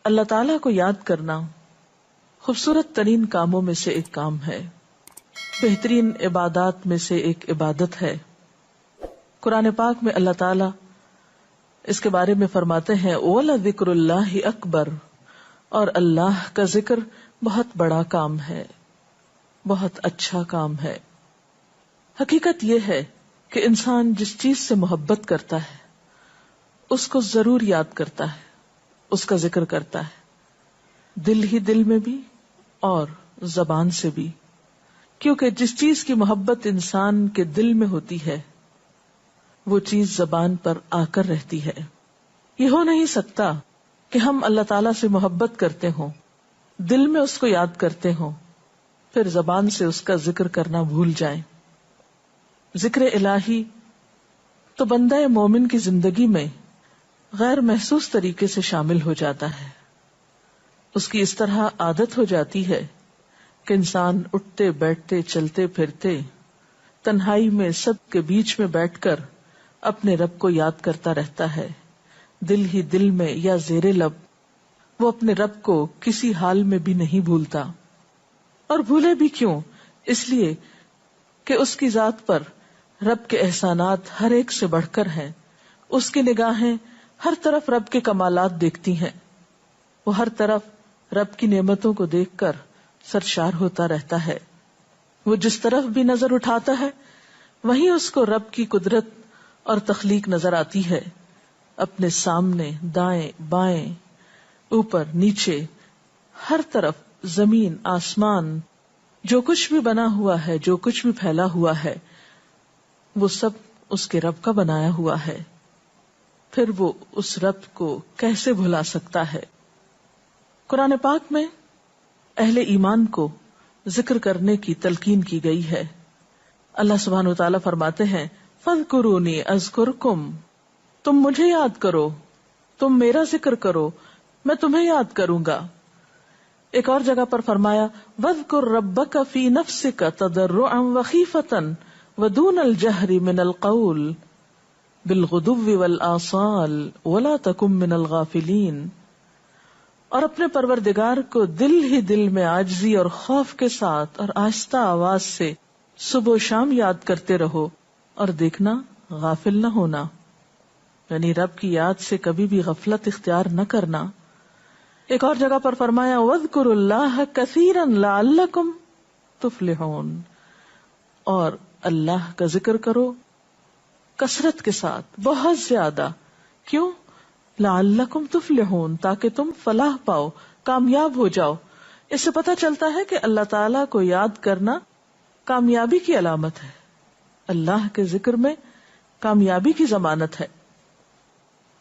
اللہ تعالیٰ کو یاد کرنا خوبصورت ترین کاموں میں سے ایک کام ہے، بہترین عبادات میں سے ایک عبادت ہے۔ قرآن پاک میں اللہ تعالیٰ اس کے بارے میں فرماتے ہیں وَلَذِكْرُ اللَّهِ أَكْبَرُ، اور اللہ کا ذکر بہت بڑا کام ہے، بہت اچھا کام ہے۔ حقیقت یہ ہے کہ انسان جس چیز سے محبت کرتا ہے اس کو ضرور یاد کرتا ہے، اس کا ذکر کرتا ہے، دل ہی دل میں بھی اور زبان سے بھی، کیونکہ جس چیز کی محبت انسان کے دل میں ہوتی ہے وہ چیز زبان پر آ کر رہتی ہے۔ یہ ہو نہیں سکتا کہ ہم اللہ تعالیٰ سے محبت کرتے ہوں، دل میں اس کو یاد کرتے ہوں، پھر زبان سے اس کا ذکر کرنا بھول جائیں۔ ذکر الہی تو بندہ مومن کی زندگی میں غیر محسوس طریقے سے شامل ہو جاتا ہے، اس کی اس طرح عادت ہو جاتی ہے کہ انسان اٹھتے بیٹھتے چلتے پھرتے تنہائی میں سب کے بیچ میں بیٹھ کر اپنے رب کو یاد کرتا رہتا ہے، دل ہی دل میں یا زیر لب وہ اپنے رب کو کسی حال میں بھی نہیں بھولتا۔ اور بھولے بھی کیوں؟ اس لیے کہ اس کی ذات پر رب کے احسانات ہر ایک سے بڑھ کر ہیں، اس کی نگاہیں ہر طرف رب کے کمالات دیکھتی ہیں، وہ ہر طرف رب کی نعمتوں کو دیکھ کر سرشار ہوتا رہتا ہے۔ وہ جس طرف بھی نظر اٹھاتا ہے وہیں اس کو رب کی قدرت اور تخلیق نظر آتی ہے، اپنے سامنے، دائیں بائیں، اوپر نیچے، ہر طرف زمین آسمان، جو کچھ بھی بنا ہوا ہے، جو کچھ بھی پھیلا ہوا ہے، وہ سب اس کے رب کا بنایا ہوا ہے، پھر وہ اس رب کو کیسے بھلا سکتا ہے؟ قرآن پاک میں اہل ایمان کو ذکر کرنے کی تلقین کی گئی ہے۔ اللہ سبحانہ وتعالیٰ فرماتے ہیں فَاذْكُرُونِي أَذْكُرْكُمْ، تم مجھے یاد کرو، تم میرا ذکر کرو، میں تمہیں یاد کروں گا۔ ایک اور جگہ پر فرمایا وَاذْكُرْ رَبَّكَ فِي نَفْسِكَ تَضَرُّعًا وَخِيفَةً وَدُونَ الْجَهْرِ مِنَ الْقَوْلِ بِالْغُدُوِّ وَالْآصَالِ وَلَا تَكُن مِّنَ الْغَافِلِينَ، اور اپنے پروردگار کو دل ہی دل میں عاجزی اور خوف کے ساتھ اور آہستہ آواز سے صبح و شام یاد کرتے رہو، اور دیکھنا غافل نہ ہونا، یعنی رب کی یاد سے کبھی بھی غفلت اختیار نہ کرنا۔ ایک اور جگہ پر فرمایا وَاذْكُرُوا اللَّهَ كَثِيرًا لَعَلَّكُمْ تُفْلِحُونَ، اور اللہ کا ذکر کرو کثرت کے ساتھ، بہت زیادہ۔ کیوں؟ لعلکم تفلحون، تاکہ تم فلاح پاؤ، کامیاب ہو جاؤ۔ اس سے پتہ چلتا ہے کہ اللہ تعالیٰ کو یاد کرنا کامیابی کی علامت ہے، اللہ کے ذکر میں کامیابی کی ضمانت ہے۔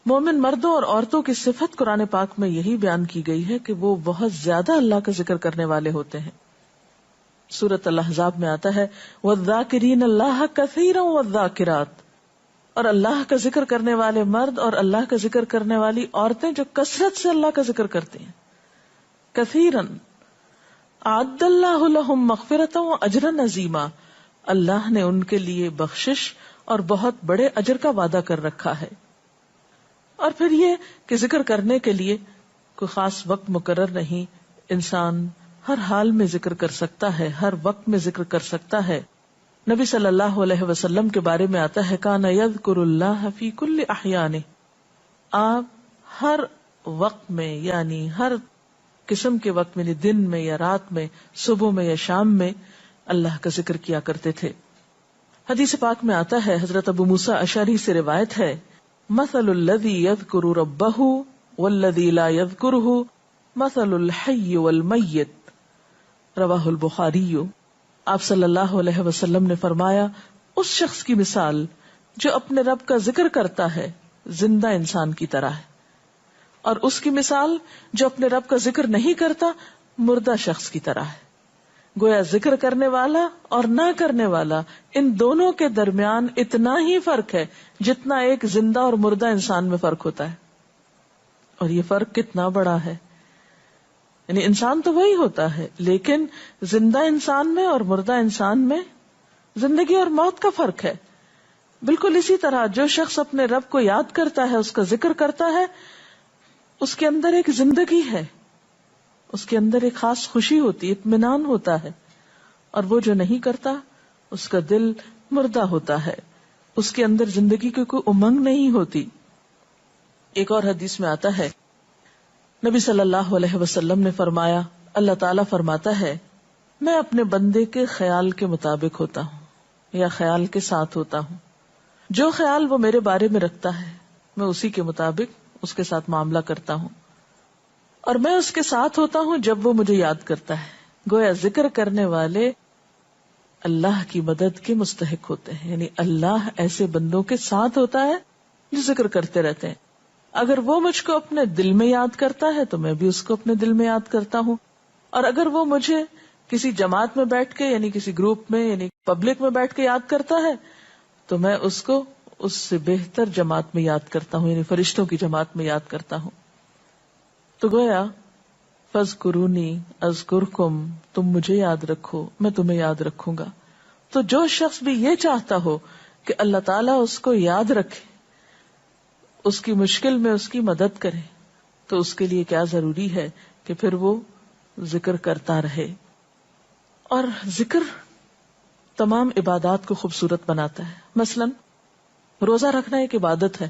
مومن مردوں اور عورتوں کی صفت قرآن پاک میں یہی بیان کی گئی ہے کہ وہ بہت زیادہ اللہ کا ذکر کرنے والے ہوتے ہیں۔ سورۃ الاحزاب میں آتا ہے وَالذَّاكِرِينَ اللَّهَ كَثِيرًا وَالذَّاكِرَاتِ، اور اللہ کا ذکر کرنے والے مرد اور اللہ کا ذکر کرنے والی عورتیں جو کثرت سے اللہ کا ذکر کرتے ہیں۔ کثیرن اعد اللہ لہم مغفرۃ واجرا عظیما، اللہ نے ان کے لیے بخشش اور بہت بڑے اجر کا وعدہ کر رکھا ہے۔ اور پھر یہ کہ ذکر کرنے کے لیے کوئی خاص وقت مقرر نہیں، انسان ہر حال میں ذکر کر سکتا ہے، ہر وقت میں ذکر کر سکتا ہے۔ نبی صلی اللہ علیہ وسلم کے بارے میں آتا ہے کان یذکر اللہ فی کل احیانہ، آپ ہر وقت میں، یعنی ہر قسم کے وقت میں، دن میں یا رات میں، صبح میں یا شام میں اللہ کا ذکر کیا کرتے تھے۔ حدیث پاک میں آتا ہے، حضرت ابو موسیٰ اشعری سے روایت ہے مثل الذی یذکر ربہ والذی لا یذکرہ مثل الحی والمیت، رواہ البخاری۔ آپ صلی اللہ علیہ وسلم نے فرمایا اس شخص کی مثال جو اپنے رب کا ذکر کرتا ہے زندہ انسان کی طرح ہے، اور اس کی مثال جو اپنے رب کا ذکر نہیں کرتا مردہ شخص کی طرح ہے۔ گویا ذکر کرنے والا اور نہ کرنے والا، ان دونوں کے درمیان اتنا ہی فرق ہے جتنا ایک زندہ اور مردہ انسان میں فرق ہوتا ہے۔ اور یہ فرق کتنا بڑا ہے، یعنی انسان تو وہی ہوتا ہے، لیکن زندہ انسان میں اور مردہ انسان میں زندگی اور موت کا فرق ہے۔ بالکل اسی طرح جو شخص اپنے رب کو یاد کرتا ہے، اس کا ذکر کرتا ہے، اس کے اندر ایک زندگی ہے، اس کے اندر ایک خاص خوشی ہوتی، اطمینان ہوتا ہے، اور وہ جو نہیں کرتا اس کا دل مردہ ہوتا ہے، اس کے اندر زندگی کی کوئی امنگ نہیں ہوتی۔ ایک اور حدیث میں آتا ہے، نبی صلی اللہ علیہ وسلم نے فرمایا، اللہ تعالیٰ فرماتا ہے میں اپنے بندے کے خیال کے مطابق ہوتا ہوں یا خیال کے ساتھ ہوتا ہوں، جو خیال وہ میرے بارے میں رکھتا ہے میں اسی کے مطابق اس کے ساتھ معاملہ کرتا ہوں، اور میں اس کے ساتھ ہوتا ہوں جب وہ مجھے یاد کرتا ہے۔ گویا ذکر کرنے والے اللہ کی مدد کے مستحق ہوتے ہیں، یعنی اللہ ایسے بندوں کے ساتھ ہوتا ہے جو ذکر کرتے رہتے ہیں۔ اگر وہ مجھ کو اپنے دل میں یاد کرتا ہے تو میں بھی اس کو اپنے دل میں یاد کرتا ہوں، اور اگر وہ مجھے کسی جماعت میں بیٹھ کے یعنی کسی گروپ میں یعنی پبلک میں بیٹھ کے یاد کرتا ہے تو میں اس کو اس سے بہتر جماعت میں یاد کرتا ہوں، یعنی فرشتوں کی جماعت میں یاد کرتا ہوں۔ تو گویا فاذکرونی اذکرکم، تم مجھے یاد رکھو میں تمہیں یاد رکھوں گا۔ تو جو شخص بھی یہ چاہتا ہو کہ اللہ تعالیٰ اس کو یاد رکھے، اس کی مشکل میں اس کی مدد کرے، تو اس کے لیے کیا ضروری ہے کہ پھر وہ ذکر کرتا رہے۔ اور ذکر تمام عبادات کو خوبصورت بناتا ہے۔ مثلا روزہ رکھنا ایک عبادت ہے،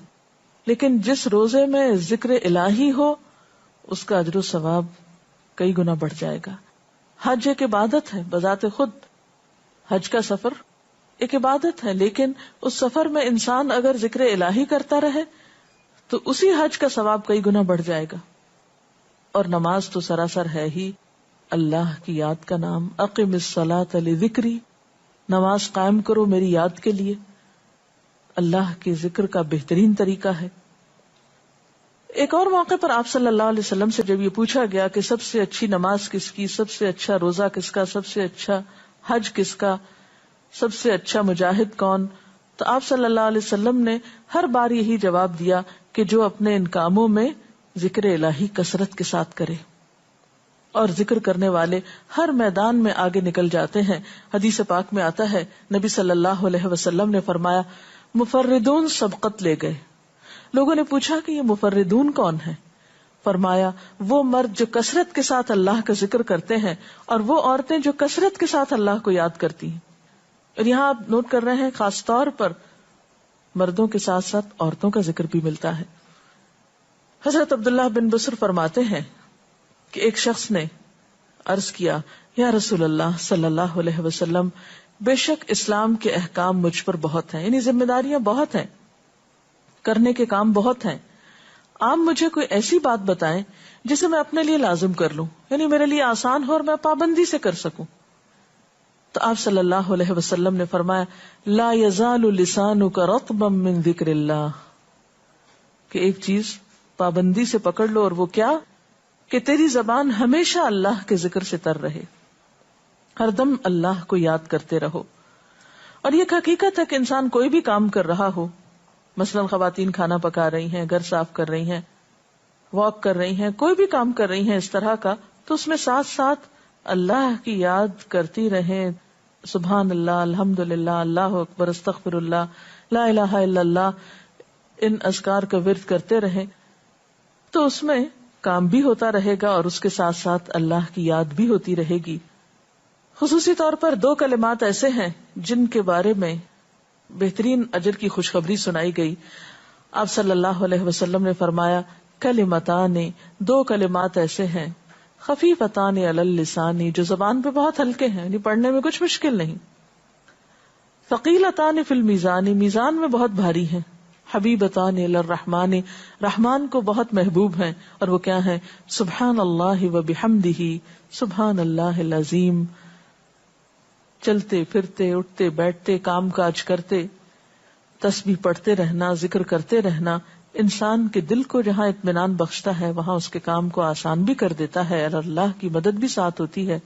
لیکن جس روزے میں ذکر الہی ہو اس کا اجر و ثواب کئی گنا بڑھ جائے گا۔ حج ایک عبادت ہے بذات خود، حج کا سفر ایک عبادت ہے، لیکن اس سفر میں انسان اگر ذکر الہی کرتا رہے تو اسی حج کا ثواب کئی گنا بڑھ جائے گا۔ اور نماز تو سراسر ہے ہی اللہ کی یاد کا نام، اقم الصلاۃ لذکری، نماز قائم کرو میری یاد کے لیے۔ اللہ کے ذکر کا بہترین طریقہ ہے۔ ایک اور موقع پر آپ صلی اللہ علیہ وسلم سے جب یہ پوچھا گیا کہ سب سے اچھی نماز کس کی، سب سے اچھا روزہ کس کا، سب سے اچھا حج کس کا، سب سے اچھا مجاہد کون، تو آپ صلی اللہ علیہ وسلم نے ہر بار یہی جواب دیا کہ جو اپنے ان کاموں میں ذکر الہی کثرت کے ساتھ کرے۔ اور ذکر کرنے والے ہر میدان میں آگے نکل جاتے ہیں۔ حدیث پاک میں آتا ہے نبی صلی اللہ علیہ وسلم نے فرمایا مفردون سبقت لے گئے۔ لوگوں نے پوچھا کہ یہ مفردون کون ہیں؟ فرمایا وہ مرد جو کثرت کے ساتھ اللہ کا ذکر کرتے ہیں اور وہ عورتیں جو کثرت کے ساتھ اللہ کو یاد کرتی ہیں۔ اور یہاں آپ نوٹ کر رہے ہیں خاص طور پر مردوں کے ساتھ ساتھ عورتوں کا ذکر بھی ملتا ہے۔ حضرت عبداللہ بن بصر فرماتے ہیں کہ ایک شخص نے عرض کیا یا رسول اللہ صلی اللہ علیہ وسلم، بے شک اسلام کے احکام مجھ پر بہت ہیں، یعنی ذمہ داریاں بہت ہیں، کرنے کے کام بہت ہیں، آپ مجھے کوئی ایسی بات بتائیں جسے میں اپنے لیے لازم کر لوں، یعنی میرے لیے آسان ہو اور میں پابندی سے کر سکوں۔ تو آپ صلی اللہ علیہ وسلم نے فرمایا لا یزال لسانک رطبا من ذکر اللہ، کہ ایک چیز پابندی سے پکڑ لو، اور وہ کیا کہ تیری زبان ہمیشہ اللہ کے ذکر سے تر رہے، ہر دم اللہ کو یاد کرتے رہو۔ اور یہ حقیقت ہے کہ انسان کوئی بھی کام کر رہا ہو، مثلا خواتین کھانا پکا رہی ہیں، گھر صاف کر رہی ہیں، واک کر رہی ہیں، کوئی بھی کام کر رہی ہیں اس طرح کا، تو اس میں ساتھ ساتھ اللہ کی یاد کرتی رہیں، سبحان اللہ، الحمدللہ، اللہ اکبر، استغفر اللہ، لا الہ الا اللہ، ان اذکار کا ورد کرتے رہیں، تو اس میں کام بھی ہوتا رہے گا اور اس کے ساتھ ساتھ اللہ کی یاد بھی ہوتی رہے گی۔ خصوصی طور پر 2 کلمات ایسے ہیں جن کے بارے میں بہترین اجر کی خوشخبری سنائی گئی۔ آپ صلی اللہ علیہ وسلم نے فرمایا کلمتان، 2 کلمات ایسے ہیں خفیفتان علی اللسان، جو زبان پہ بہت ہلکے ہیں، یعنی پڑھنے میں کچھ مشکل نہیں، ثقیلتان فی المیزان، میزان میں بہت بھاری ہیں، حبیبتان الی الرحمن، رحمان کو بہت محبوب ہیں، اور وہ کیا ہیں؟ سبحان اللہ و بحمدہ، سبحان اللہ العظیم۔ چلتے پھرتے، اٹھتے بیٹھتے، کام کاج کرتے، تسبیح پڑھتے رہنا، ذکر کرتے رہنا، انسان کے دل کو جہاں اطمینان بخشتا ہے وہاں اس کے کام کو آسان بھی کر دیتا ہے، اور اللہ کی مدد بھی ساتھ ہوتی ہے۔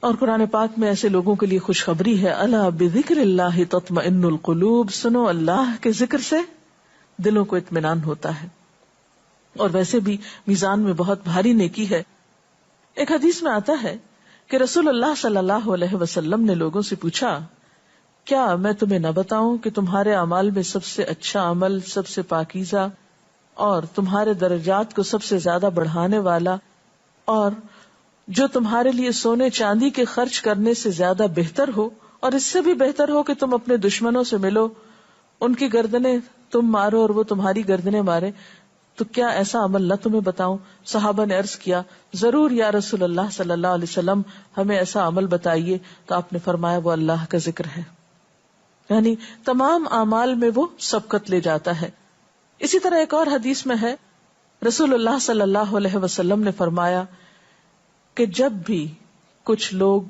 اور قرآن پاک میں ایسے لوگوں کے لیے خوشخبری ہے، الا بذکر اللہ تطمئن القلوب، سنو اللہ کے ذکر سے دلوں کو اطمینان ہوتا ہے۔ اور ویسے بھی میزان میں بہت بھاری نیکی ہے۔ ایک حدیث میں آتا ہے کہ رسول اللہ صلی اللہ علیہ وسلم نے لوگوں سے پوچھا کیا میں تمہیں نہ بتاؤں کہ تمہارے اعمال میں سب سے اچھا عمل، سب سے پاکیزہ اور تمہارے درجات کو سب سے زیادہ بڑھانے والا، اور جو تمہارے لیے سونے چاندی کے خرچ کرنے سے زیادہ بہتر ہو، اور اس سے بھی بہتر ہو کہ تم اپنے دشمنوں سے ملو، ان کی گردنیں تم مارو اور وہ تمہاری گردنیں مارے، تو کیا ایسا عمل نہ تمہیں بتاؤں؟ صحابہ نے عرض کیا، ضرور یا رسول اللہ صلی اللہ علیہ وسلم، ہمیں ایسا عمل بتائیے. تو آپ نے فرمایا وہ اللہ کا ذکر ہے، یعنی تمام اعمال میں وہ سبقت لے جاتا ہے. اسی طرح ایک اور حدیث میں ہے، رسول اللہ صلی اللہ علیہ وسلم نے فرمایا کہ جب بھی کچھ لوگ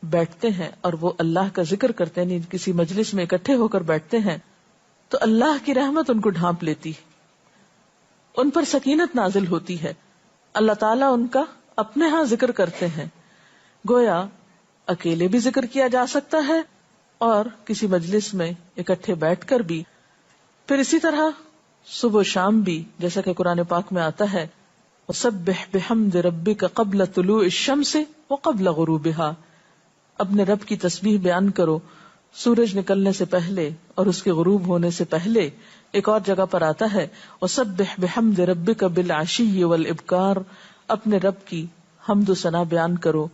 بیٹھتے ہیں اور وہ اللہ کا ذکر کرتے ہیں، کسی مجلس میں اکٹھے ہو کر بیٹھتے ہیں، تو اللہ کی رحمت ان کو ڈھانپ لیتی، ان پر سکینت نازل ہوتی ہے. اللہ تعالیٰ ان کا اپنے ہاں ذکر کرتے ہیں. گویا اکیلے بھی ذکر کیا جا سکتا ہے اور کسی مجلس میں اکٹھے بیٹھ کر بھی. پھر اسی طرح صبح و شام بھی، جیسا کہ قرآن پاک میں آتا ہے، وَسَبِّحْ بِحَمْدِ رَبِّكَ قَبْلَ طُلُوعِ الشَّمْسِ وَقَبْلَ غُرُوبِهَا، اپنے رب کی تسبیح بیان کرو سورج نکلنے سے پہلے اور اس کے غروب ہونے سے پہلے. ایک اور جگہ پر آتا ہے وَسَبِّحْ بِحَمْدِ رَبِّكَ بِالْعَشِيِّ وَالْإِبْكَارِ، اپنے رب کی حمد و ثنا بیان کرو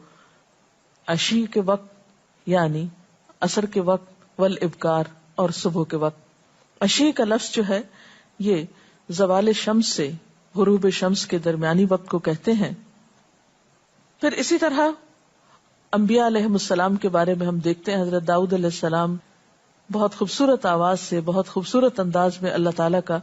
عشی کے وقت یعنی عصر کے وقت، والابکار اور صبح کے وقت. عشی کا لفظ جو ہے یہ زوال شمس سے غروب شمس کے درمیانی وقت کو کہتے ہیں. پھر اسی طرح انبیاء علیہ السلام کے بارے میں ہم دیکھتے ہیں، حضرت داؤد علیہ السلام بہت خوبصورت آواز سے، بہت خوبصورت انداز میں اللہ تعالیٰ کا